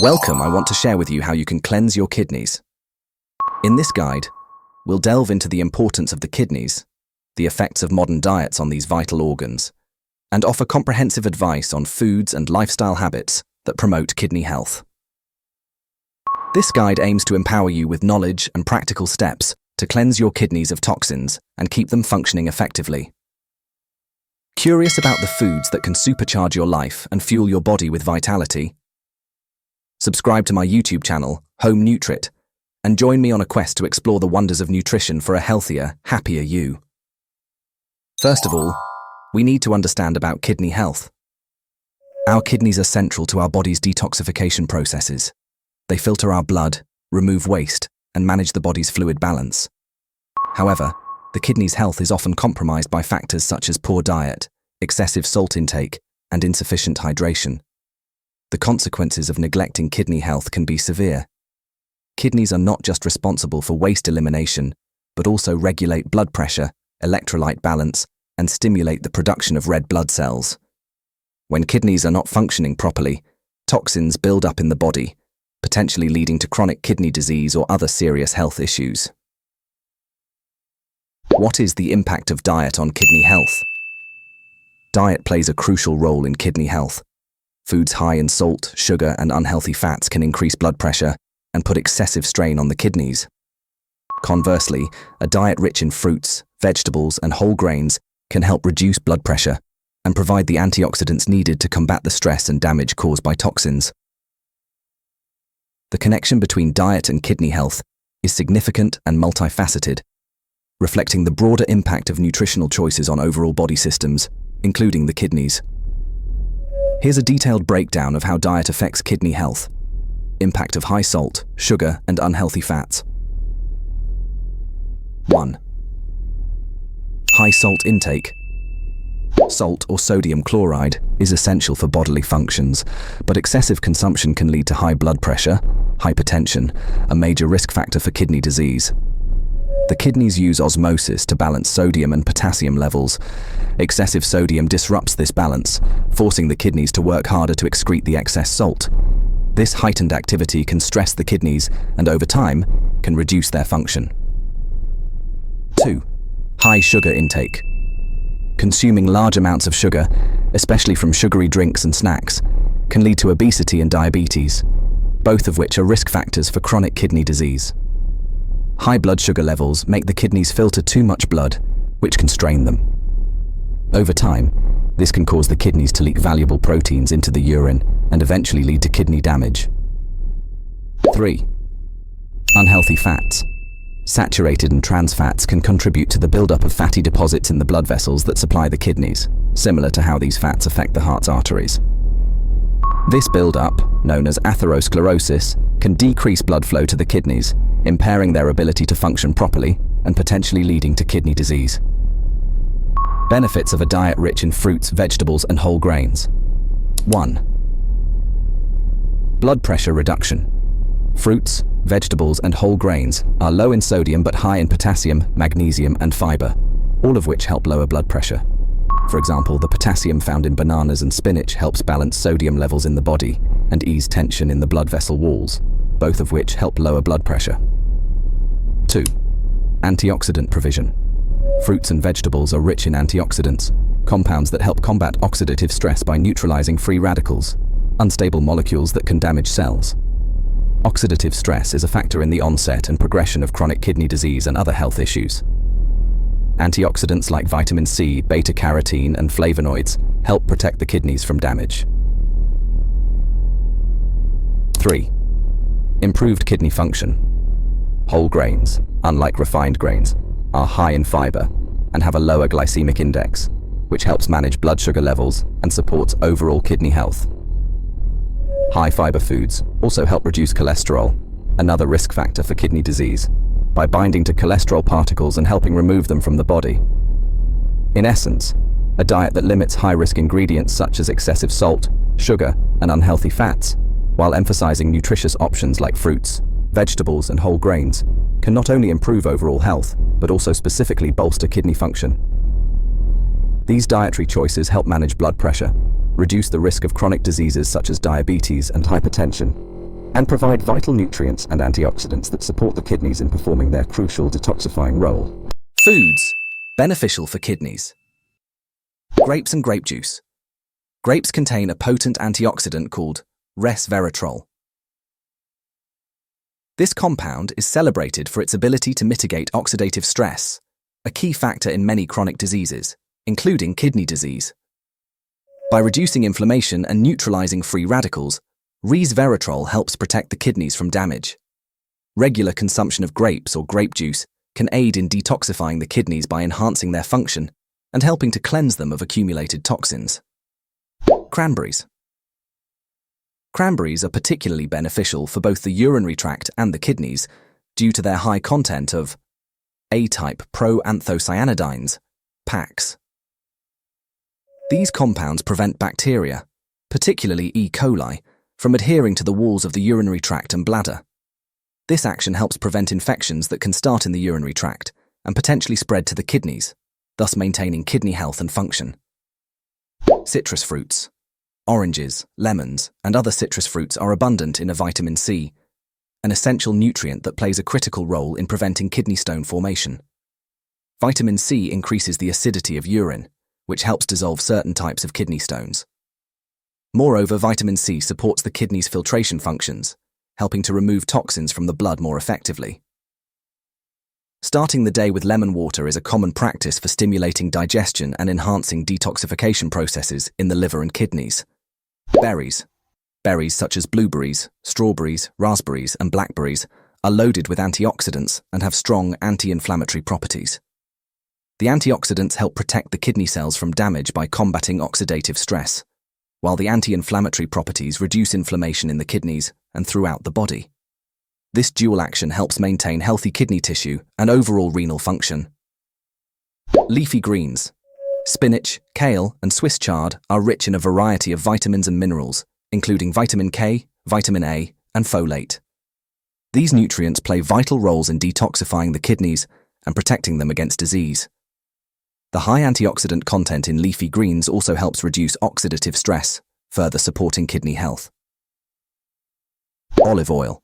Welcome, I want to share with you how you can cleanse your kidneys. In this guide, we'll delve into the importance of the kidneys, the effects of modern diets on these vital organs, and offer comprehensive advice on foods and lifestyle habits that promote kidney health. This guide aims to empower you with knowledge and practical steps to cleanse your kidneys of toxins and keep them functioning effectively. Curious about the foods that can supercharge your life and fuel your body with vitality? Subscribe to my YouTube channel, Home Nutrit, and join me on a quest to explore the wonders of nutrition for a healthier, happier you. First of all, we need to understand about kidney health. Our kidneys are central to our body's detoxification processes. They filter our blood, remove waste, and manage the body's fluid balance. However, the kidney's health is often compromised by factors such as poor diet, excessive salt intake, and insufficient hydration. The consequences of neglecting kidney health can be severe. Kidneys are not just responsible for waste elimination, but also regulate blood pressure, electrolyte balance, and stimulate the production of red blood cells. When kidneys are not functioning properly, toxins build up in the body, potentially leading to chronic kidney disease or other serious health issues. What is the impact of diet on kidney health? Diet plays a crucial role in kidney health. Foods high in salt, sugar, and unhealthy fats can increase blood pressure and put excessive strain on the kidneys. Conversely, a diet rich in fruits, vegetables, and whole grains can help reduce blood pressure and provide the antioxidants needed to combat the stress and damage caused by toxins. The connection between diet and kidney health is significant and multifaceted, reflecting the broader impact of nutritional choices on overall body systems, including the kidneys. Here's a detailed breakdown of how diet affects kidney health. Impact of high salt, sugar, and unhealthy fats. 1. High salt intake. Salt, or sodium chloride, is essential for bodily functions, but excessive consumption can lead to high blood pressure, hypertension, a major risk factor for kidney disease. The kidneys use osmosis to balance sodium and potassium levels. Excessive sodium disrupts this balance, forcing the kidneys to work harder to excrete the excess salt. This heightened activity can stress the kidneys and, over time, can reduce their function. 2. High sugar intake. Consuming large amounts of sugar, especially from sugary drinks and snacks, can lead to obesity and diabetes, both of which are risk factors for chronic kidney disease. High blood sugar levels make the kidneys filter too much blood, which can strain them. Over time, this can cause the kidneys to leak valuable proteins into the urine and eventually lead to kidney damage. 3. Unhealthy fats. Saturated and trans fats can contribute to the buildup of fatty deposits in the blood vessels that supply the kidneys, similar to how these fats affect the heart's arteries. This buildup, known as atherosclerosis, can decrease blood flow to the kidneys, impairing their ability to function properly and potentially leading to kidney disease. Benefits of a diet rich in fruits, vegetables, and whole grains. 1. Blood pressure reduction. Fruits, vegetables, and whole grains are low in sodium but high in potassium, magnesium, and fiber, all of which help lower blood pressure. For example, the potassium found in bananas and spinach helps balance sodium levels in the body and ease tension in the blood vessel walls, both of which help lower blood pressure. 2. Antioxidant provision. Fruits and vegetables are rich in antioxidants, compounds that help combat oxidative stress by neutralizing free radicals, unstable molecules that can damage cells. Oxidative stress is a factor in the onset and progression of chronic kidney disease and other health issues. Antioxidants like vitamin C, beta-carotene, and flavonoids help protect the kidneys from damage. 3. Improved kidney function. Whole grains, unlike refined grains, are high in fiber and have a lower glycemic index, which helps manage blood sugar levels and supports overall kidney health. High fiber foods also help reduce cholesterol, another risk factor for kidney disease, by binding to cholesterol particles and helping remove them from the body. In essence, a diet that limits high-risk ingredients such as excessive salt, sugar, and unhealthy fats, while emphasizing nutritious options like fruits, vegetables, and whole grains, can not only improve overall health, but also specifically bolster kidney function. These dietary choices help manage blood pressure, reduce the risk of chronic diseases such as diabetes and hypertension, and provide vital nutrients and antioxidants that support the kidneys in performing their crucial detoxifying role. Foods beneficial for kidneys. Grapes and grape juice. Grapes contain a potent antioxidant called resveratrol. This compound is celebrated for its ability to mitigate oxidative stress, a key factor in many chronic diseases, including kidney disease. By reducing inflammation and neutralizing free radicals, resveratrol helps protect the kidneys from damage. Regular consumption of grapes or grape juice can aid in detoxifying the kidneys by enhancing their function and helping to cleanse them of accumulated toxins. Cranberries. Cranberries are particularly beneficial for both the urinary tract and the kidneys due to their high content of A-type proanthocyanidins, PACs. These compounds prevent bacteria, particularly E. coli, from adhering to the walls of the urinary tract and bladder. This action helps prevent infections that can start in the urinary tract and potentially spread to the kidneys, thus maintaining kidney health and function. Citrus fruits. Oranges, lemons, and other citrus fruits are abundant in a vitamin C, an essential nutrient that plays a critical role in preventing kidney stone formation. Vitamin C increases the acidity of urine, which helps dissolve certain types of kidney stones. Moreover, vitamin C supports the kidney's filtration functions, helping to remove toxins from the blood more effectively. Starting the day with lemon water is a common practice for stimulating digestion and enhancing detoxification processes in the liver and kidneys. Berries. Berries such as blueberries, strawberries, raspberries, and blackberries are loaded with antioxidants and have strong anti-inflammatory properties. The antioxidants help protect the kidney cells from damage by combating oxidative stress, while the anti-inflammatory properties reduce inflammation in the kidneys and throughout the body. This dual action helps maintain healthy kidney tissue and overall renal function. Leafy greens. Spinach, kale, and Swiss chard are rich in a variety of vitamins and minerals, including vitamin K, vitamin A, and folate. These nutrients play vital roles in detoxifying the kidneys and protecting them against disease. The high antioxidant content in leafy greens also helps reduce oxidative stress, further supporting kidney health. Olive oil.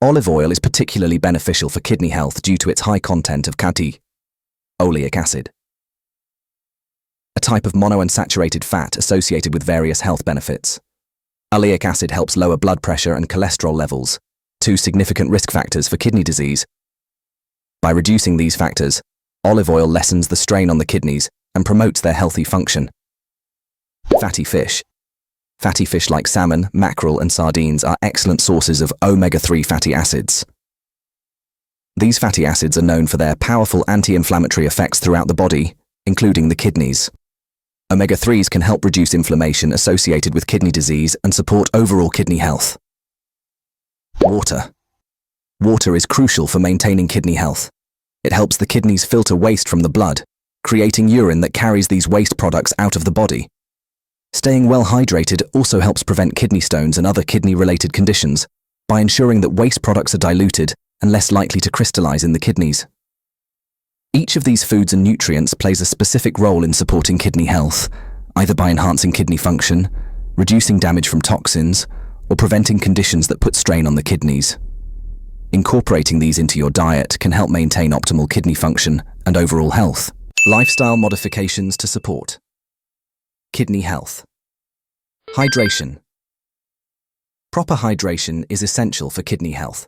Olive oil is particularly beneficial for kidney health due to its high content of oleic acid, a type of monounsaturated fat associated with various health benefits. Oleic acid helps lower blood pressure and cholesterol levels, two significant risk factors for kidney disease. By reducing these factors, olive oil lessens the strain on the kidneys and promotes their healthy function. Fatty fish. Fatty fish like salmon, mackerel, and sardines are excellent sources of omega-3 fatty acids. These fatty acids are known for their powerful anti-inflammatory effects throughout the body, including the kidneys. Omega-3s can help reduce inflammation associated with kidney disease and support overall kidney health. Water. Water is crucial for maintaining kidney health. It helps the kidneys filter waste from the blood, creating urine that carries these waste products out of the body. Staying well hydrated also helps prevent kidney stones and other kidney-related conditions by ensuring that waste products are diluted and less likely to crystallize in the kidneys. Each of these foods and nutrients plays a specific role in supporting kidney health, either by enhancing kidney function, reducing damage from toxins, or preventing conditions that put strain on the kidneys. Incorporating these into your diet can help maintain optimal kidney function and overall health. Lifestyle modifications to support kidney health. Hydration. Proper hydration is essential for kidney health.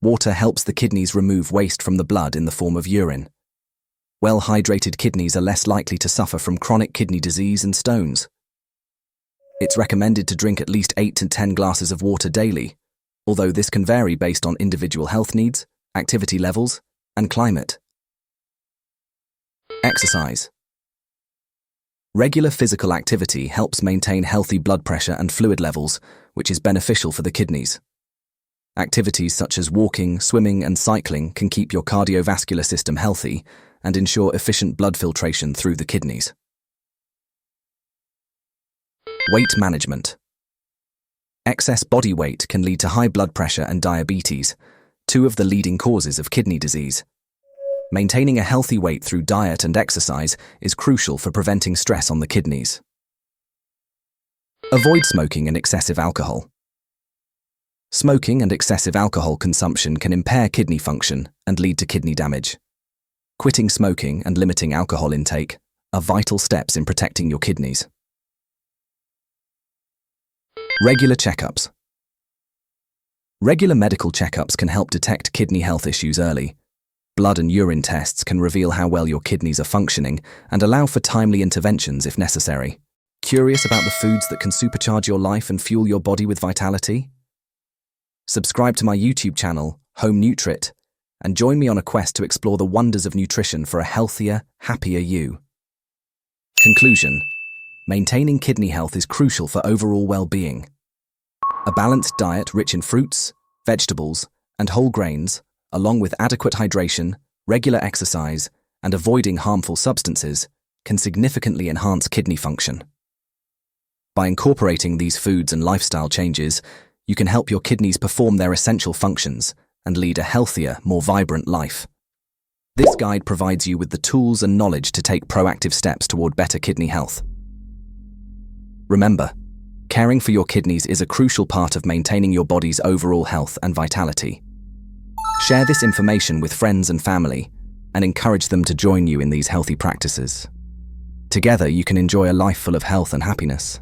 Water helps the kidneys remove waste from the blood in the form of urine. Well-hydrated kidneys are less likely to suffer from chronic kidney disease and stones. It's recommended to drink at least 8 to 10 glasses of water daily, although this can vary based on individual health needs, activity levels, and climate. Exercise. Regular physical activity helps maintain healthy blood pressure and fluid levels, which is beneficial for the kidneys. Activities such as walking, swimming, and cycling can keep your cardiovascular system healthy and ensure efficient blood filtration through the kidneys. Weight management. Excess body weight can lead to high blood pressure and diabetes, two of the leading causes of kidney disease. Maintaining a healthy weight through diet and exercise is crucial for preventing stress on the kidneys. Avoid smoking and excessive alcohol. Smoking and excessive alcohol consumption can impair kidney function and lead to kidney damage. Quitting smoking and limiting alcohol intake are vital steps in protecting your kidneys. Regular checkups. Regular medical checkups can help detect kidney health issues early. Blood and urine tests can reveal how well your kidneys are functioning and allow for timely interventions if necessary. Curious about the foods that can supercharge your life and fuel your body with vitality? Subscribe to my YouTube channel, Home Nutrit, and join me on a quest to explore the wonders of nutrition for a healthier, happier you. Conclusion: maintaining kidney health is crucial for overall well-being. A balanced diet rich in fruits, vegetables, and whole grains, along with adequate hydration, regular exercise, and avoiding harmful substances, can significantly enhance kidney function. By incorporating these foods and lifestyle changes, you can help your kidneys perform their essential functions and lead a healthier, more vibrant life. This guide provides you with the tools and knowledge to take proactive steps toward better kidney health. Remember, caring for your kidneys is a crucial part of maintaining your body's overall health and vitality. Share this information with friends and family and encourage them to join you in these healthy practices. Together, you can enjoy a life full of health and happiness.